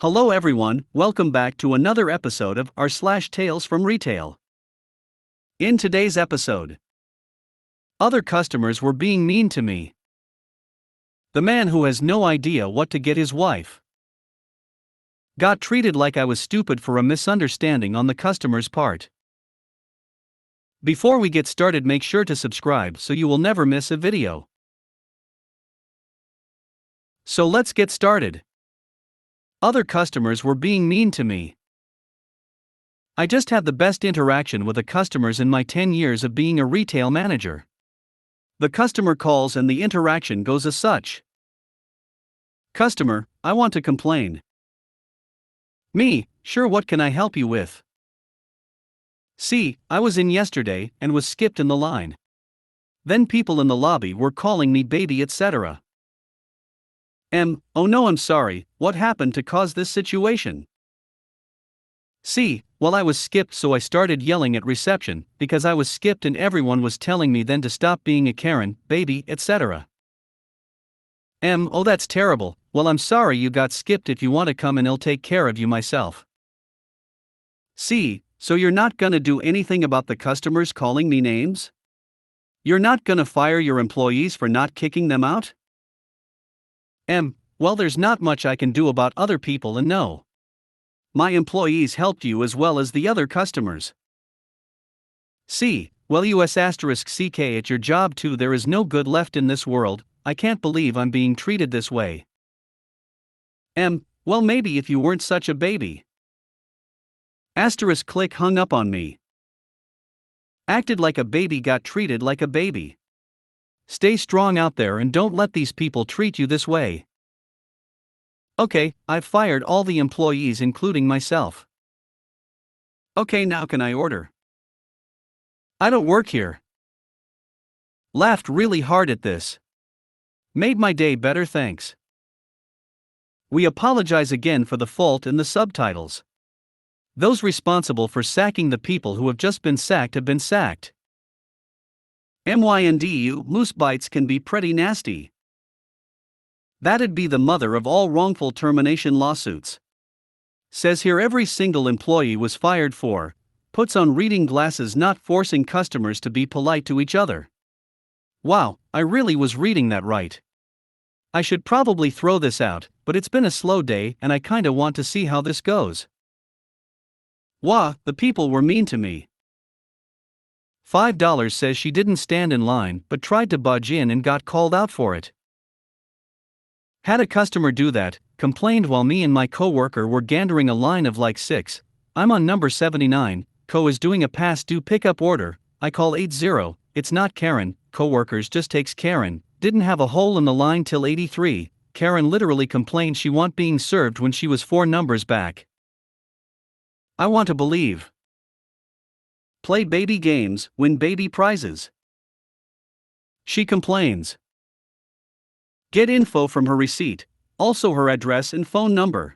Hello everyone, welcome back to another episode of Rslash Tales from Retail. In today's episode, other customers were being mean to me. The man who has no idea what to get his wife got treated like I was stupid for a misunderstanding on the customer's part. Before we get started, make sure to subscribe so you will never miss a video. So let's get started. Other customers were being mean to me. I just had the best interaction with the customers in my 10 years of being a retail manager. The customer calls and the interaction goes as such. Customer, I want to complain. Me, sure, what can I help you with? See, I was in yesterday and was skipped in the line. Then people in the lobby were calling me baby, etc. Oh no, I'm sorry, what happened to cause this situation? See, well, I was skipped, so I started yelling at reception because I was skipped and everyone was telling me then to stop being a Karen, baby, etc. Oh, that's terrible. Well, I'm sorry you got skipped. If you want to come and I'll take care of you myself. See, so you're not gonna do anything about the customers calling me names? You're not gonna fire your employees for not kicking them out? Well, there's not much I can do about other people, and no. My employees helped you as well as the other customers. See, well, US*CK at your job too. There is no good left in this world. I can't believe I'm being treated this way. Well, maybe if you weren't such a baby. Click hung up on me. Acted like a baby, got treated like a baby. Stay strong out there and don't let these people treat you this way. Okay, I've fired all the employees including myself. Okay, now can I order? I don't work here. Laughed really hard at this. Made my day better, thanks. We apologize again for the fault in the subtitles. Those responsible for sacking the people who have just been sacked have been sacked. Moose bites can be pretty nasty. That'd be the mother of all wrongful termination lawsuits. Says here every single employee was fired for puts on reading glasses, not forcing customers to be polite to each other. Wow, I really was reading that right. I should probably throw this out, but it's been a slow day and I kinda want to see how this goes. Wah, the people were mean to me. $5 says she didn't stand in line but tried to budge in and got called out for it. Had a customer do that, complained while me and my co-worker were gandering a line of like 6. I'm on number 79, co is doing a past due pickup order, I call 80, it's not Karen, co-workers just takes Karen, didn't have a hole in the line till 83, Karen literally complained she want being served when she was 4 numbers back. I want to believe. Play baby games, win baby prizes. She complains. Get info from her receipt, also her address and phone number.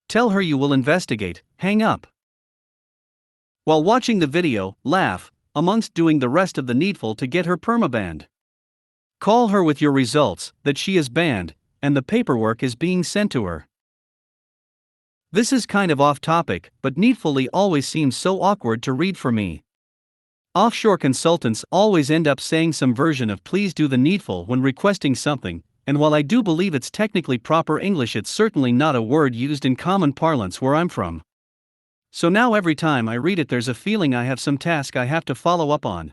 Tell her you will investigate, hang up. While watching the video, laugh, amongst doing the rest of the needful to get her permabanned. Call her with your results, that she is banned, and the paperwork is being sent to her. This is kind of off topic, but needfully always seems so awkward to read for me. Offshore consultants always end up saying some version of please do the needful when requesting something, and while I do believe it's technically proper English, it's certainly not a word used in common parlance where I'm from. So now every time I read it, there's a feeling I have some task I have to follow up on.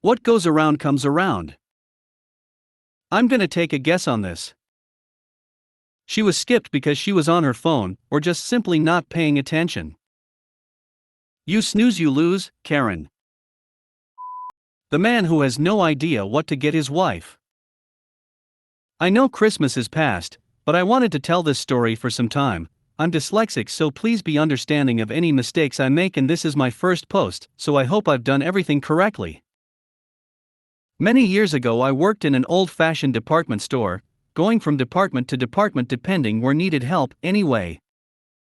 What goes around comes around. I'm gonna take a guess on this. She was skipped because she was on her phone, or just simply not paying attention. You snooze, you lose, Karen. The man who has no idea what to get his wife. I know Christmas is past, but I wanted to tell this story for some time. I'm dyslexic, so please be understanding of any mistakes I make, and this is my first post, so I hope I've done everything correctly. Many years ago I worked in an old-fashioned department store, going from department to department depending where needed help, anyway.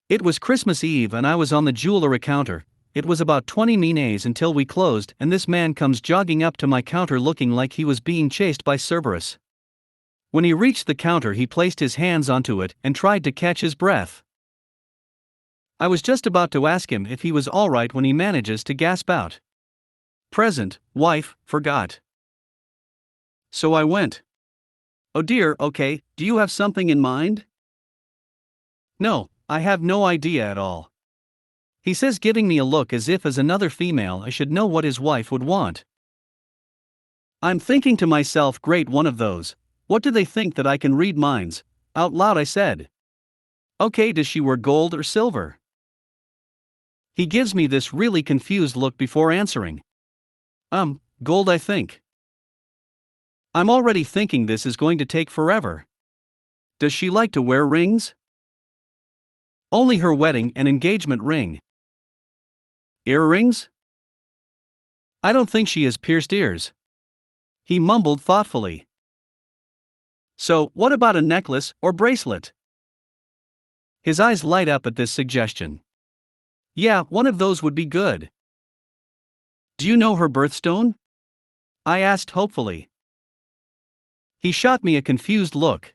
It was Christmas Eve and I was on the jewelry counter. It was about 20 minutes until we closed, and this man comes jogging up to my counter looking like he was being chased by Cerberus. When he reached the counter, he placed his hands onto it and tried to catch his breath. I was just about to ask him if he was alright when he manages to gasp out, "Present, wife, forgot." So I went, "Oh dear, okay, do you have something in mind?" "No, I have no idea at all." He says, giving me a look as if as another female I should know what his wife would want. I'm thinking to myself, great, one of those. What do they think, that I can read minds? Out loud I said, "Okay, does she wear gold or silver?" He gives me this really confused look before answering. Gold, I think." I'm already thinking this is going to take forever. "Does she like to wear rings?" "Only her wedding and engagement ring." "Earrings?" "I don't think she has pierced ears." He mumbled thoughtfully. "So, what about a necklace or bracelet?" His eyes light up at this suggestion. "Yeah, one of those would be good." "Do you know her birthstone?" I asked hopefully. He shot me a confused look.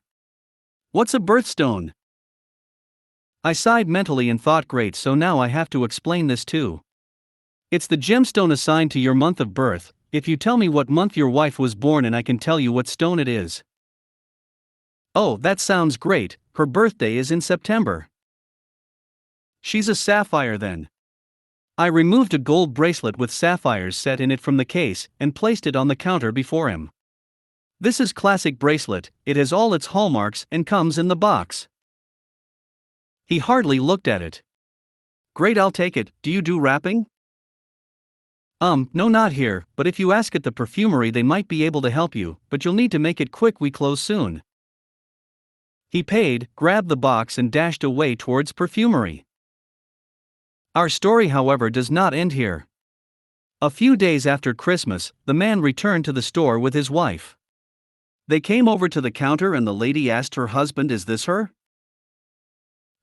"What's a birthstone?" I sighed mentally and thought, great, so now I have to explain this too. "It's the gemstone assigned to your month of birth. If you tell me what month your wife was born in, I can tell you what stone it is." "Oh, that sounds great. Her birthday is in September." "She's a sapphire then." I removed a gold bracelet with sapphires set in it from the case and placed it on the counter before him. "This is classic bracelet, it has all its hallmarks and comes in the box." He hardly looked at it. "Great, I'll take it. Do you do wrapping?" No, not here, but if you ask at the perfumery they might be able to help you, but you'll need to make it quick, we close soon." He paid, grabbed the box and dashed away towards perfumery. Our story, however, does not end here. A few days after Christmas, the man returned to the store with his wife. They came over to the counter and the lady asked her husband, "Is this her?"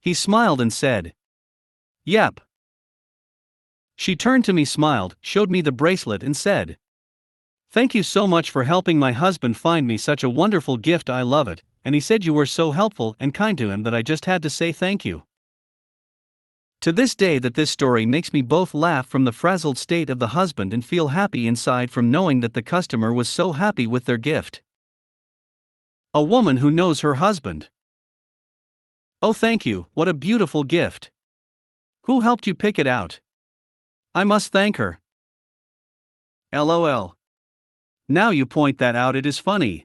He smiled and said, "Yep." She turned to me, smiled, showed me the bracelet and said, "Thank you so much for helping my husband find me such a wonderful gift, I love it, and he said you were so helpful and kind to him that I just had to say thank you." To this day this story makes me both laugh from the frazzled state of the husband and feel happy inside from knowing that the customer was so happy with their gift. A woman who knows her husband. "Oh, thank you, what a beautiful gift. Who helped you pick it out?" "I must thank her." LOL. Now you point that out, it is funny.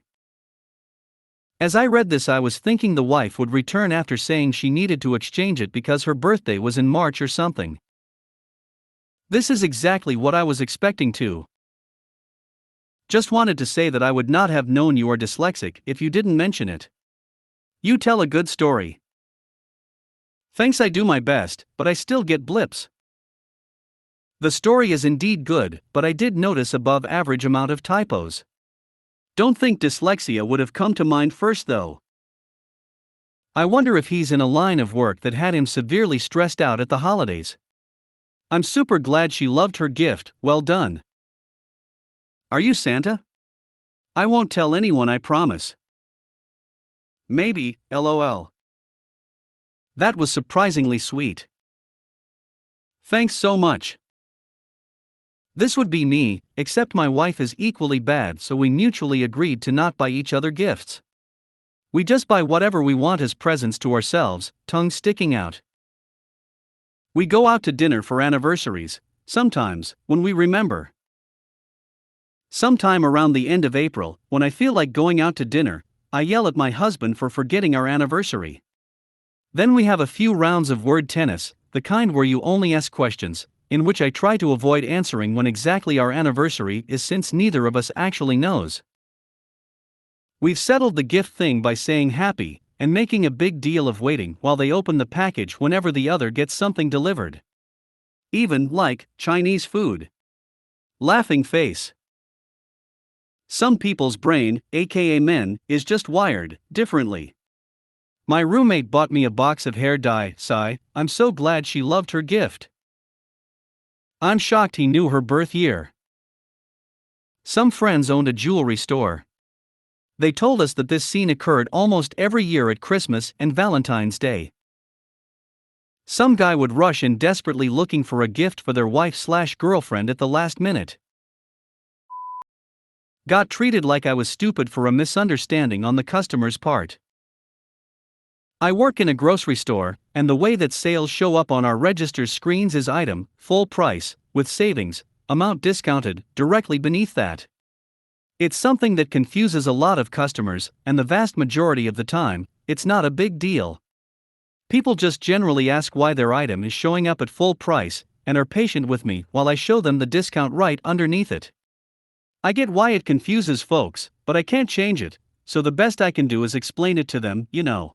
As I read this, I was thinking the wife would return after saying she needed to exchange it because her birthday was in March or something. This is exactly what I was expecting too. "Just wanted to say that I would not have known you are dyslexic if you didn't mention it. You tell a good story." "Thanks, I do my best, but I still get blips." The story is indeed good, but I did notice above average amount of typos. Don't think dyslexia would have come to mind first though. I wonder if he's in a line of work that had him severely stressed out at the holidays. I'm super glad she loved her gift, well done. Are you Santa? I won't tell anyone, I promise. Maybe, LOL. That was surprisingly sweet. Thanks so much. This would be me, except my wife is equally bad, so we mutually agreed to not buy each other gifts. We just buy whatever we want as presents to ourselves, tongue sticking out. We go out to dinner for anniversaries, sometimes, when we remember. Sometime around the end of April, when I feel like going out to dinner, I yell at my husband for forgetting our anniversary. Then we have a few rounds of word tennis, the kind where you only ask questions, in which I try to avoid answering when exactly our anniversary is, since neither of us actually knows. We've settled the gift thing by saying happy, and making a big deal of waiting while they open the package whenever the other gets something delivered. Even, like, Chinese food. Laughing face. Some people's brain, aka men, is just wired differently. My roommate bought me a box of hair dye, sigh, I'm so glad she loved her gift. I'm shocked he knew her birth year. Some friends owned a jewelry store. They told us that this scene occurred almost every year at Christmas and Valentine's Day. Some guy would rush in desperately looking for a gift for their wife/girlfriend at the last minute. Got treated like I was stupid for a misunderstanding on the customer's part. I work in a grocery store, and the way that sales show up on our register screens is item, full price, with savings, amount discounted, directly beneath that. It's something that confuses a lot of customers, and the vast majority of the time, it's not a big deal. People just generally ask why their item is showing up at full price, and are patient with me while I show them the discount right underneath it. I get why it confuses folks, but I can't change it, so the best I can do is explain it to them, you know.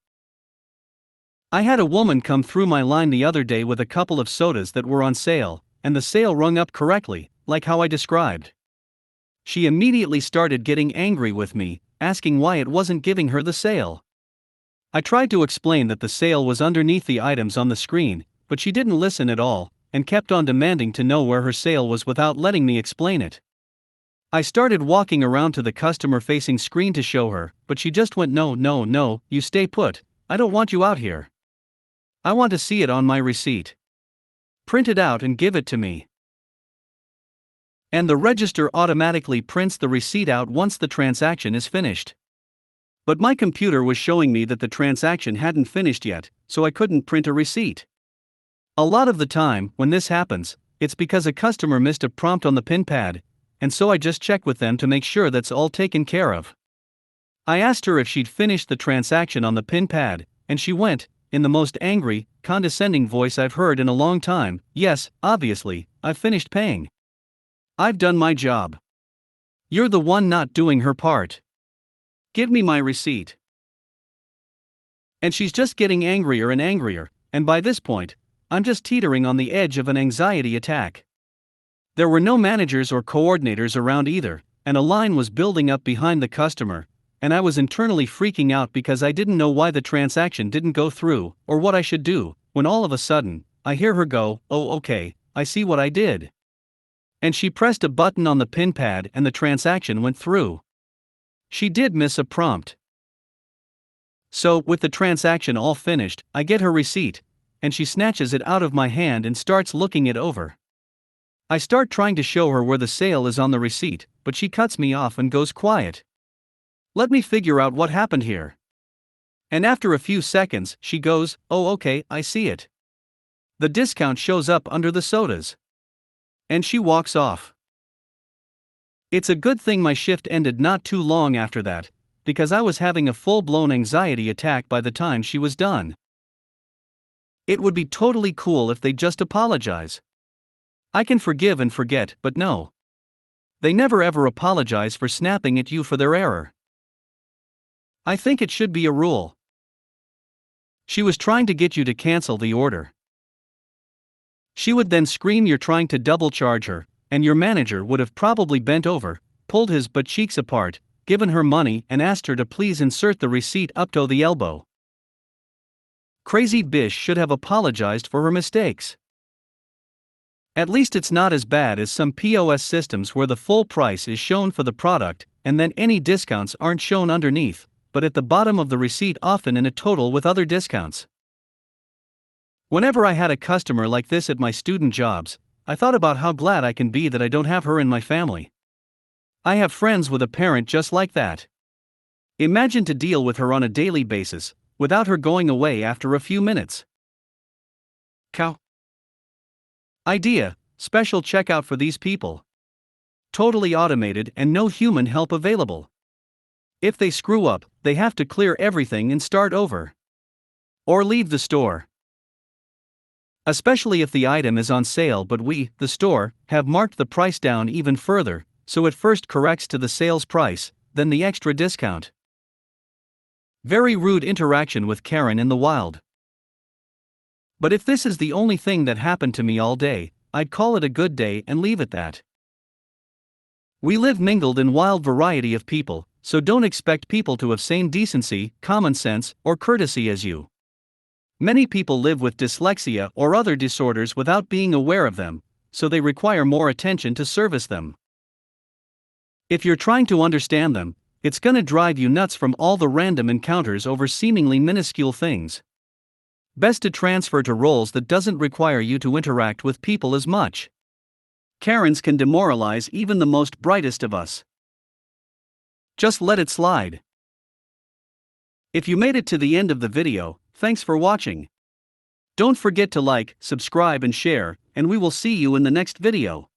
I had a woman come through my line the other day with a couple of sodas that were on sale, and the sale rung up correctly, like how I described. She immediately started getting angry with me, asking why it wasn't giving her the sale. I tried to explain that the sale was underneath the items on the screen, but she didn't listen at all, and kept on demanding to know where her sale was without letting me explain it. I started walking around to the customer-facing screen to show her, but she just went no, you stay put, I don't want you out here. I want to see it on my receipt. Print it out and give it to me. And the register automatically prints the receipt out once the transaction is finished. But my computer was showing me that the transaction hadn't finished yet, so I couldn't print a receipt. A lot of the time, when this happens, it's because a customer missed a prompt on the PIN pad, and so I just check with them to make sure that's all taken care of. I asked her if she'd finished the transaction on the PIN pad, and she went, in the most angry, condescending voice I've heard in a long time, "Yes, obviously, I've finished paying. I've done my job. You're the one not doing her part. Give me my receipt." And she's just getting angrier and angrier, and by this point, I'm just teetering on the edge of an anxiety attack. There were no managers or coordinators around either, and a line was building up behind the customer, and I was internally freaking out because I didn't know why the transaction didn't go through, or what I should do, when all of a sudden, I hear her go, "Oh okay, I see what I did." And she pressed a button on the PIN pad and the transaction went through. She did miss a prompt. So, with the transaction all finished, I get her receipt, and she snatches it out of my hand and starts looking it over. I start trying to show her where the sale is on the receipt, but she cuts me off and goes quiet. Let me figure out what happened here. And after a few seconds, she goes, "Oh okay, I see it. The discount shows up under the sodas." And she walks off. It's a good thing my shift ended not too long after that, because I was having a full-blown anxiety attack by the time she was done. It would be totally cool if they just apologize. I can forgive and forget, but no. They never ever apologize for snapping at you for their error. I think it should be a rule. She was trying to get you to cancel the order. She would then scream you're trying to double charge her, and your manager would have probably bent over, pulled his butt cheeks apart, given her money and asked her to please insert the receipt up to the elbow. Crazy Bish should have apologized for her mistakes. At least it's not as bad as some POS systems where the full price is shown for the product, and then any discounts aren't shown underneath, but at the bottom of the receipt, often in a total with other discounts. Whenever I had a customer like this at my student jobs, I thought about how glad I can be that I don't have her in my family. I have friends with a parent just like that. Imagine to deal with her on a daily basis, without her going away after a few minutes. Cow. Idea: special checkout for these people. Totally automated and no human help available. If they screw up, they have to clear everything and start over. Or leave the store. Especially if the item is on sale but we, the store, have marked the price down even further, so it first corrects to the sales price, then the extra discount. Very rude interaction with Karen in the wild. But if this is the only thing that happened to me all day, I'd call it a good day and leave it that. We live mingled in wild variety of people, so don't expect people to have same decency, common sense, or courtesy as you. Many people live with dyslexia or other disorders without being aware of them, so they require more attention to service them. If you're trying to understand them, It's gonna drive you nuts from all the random encounters over seemingly minuscule things. Best to transfer to roles that doesn't require you to interact with people as much. Karens can demoralize even the most brightest of us. Just let it slide. If you made it to the end of the video, thanks for watching. Don't forget to like, subscribe and share, and we will see you in the next video.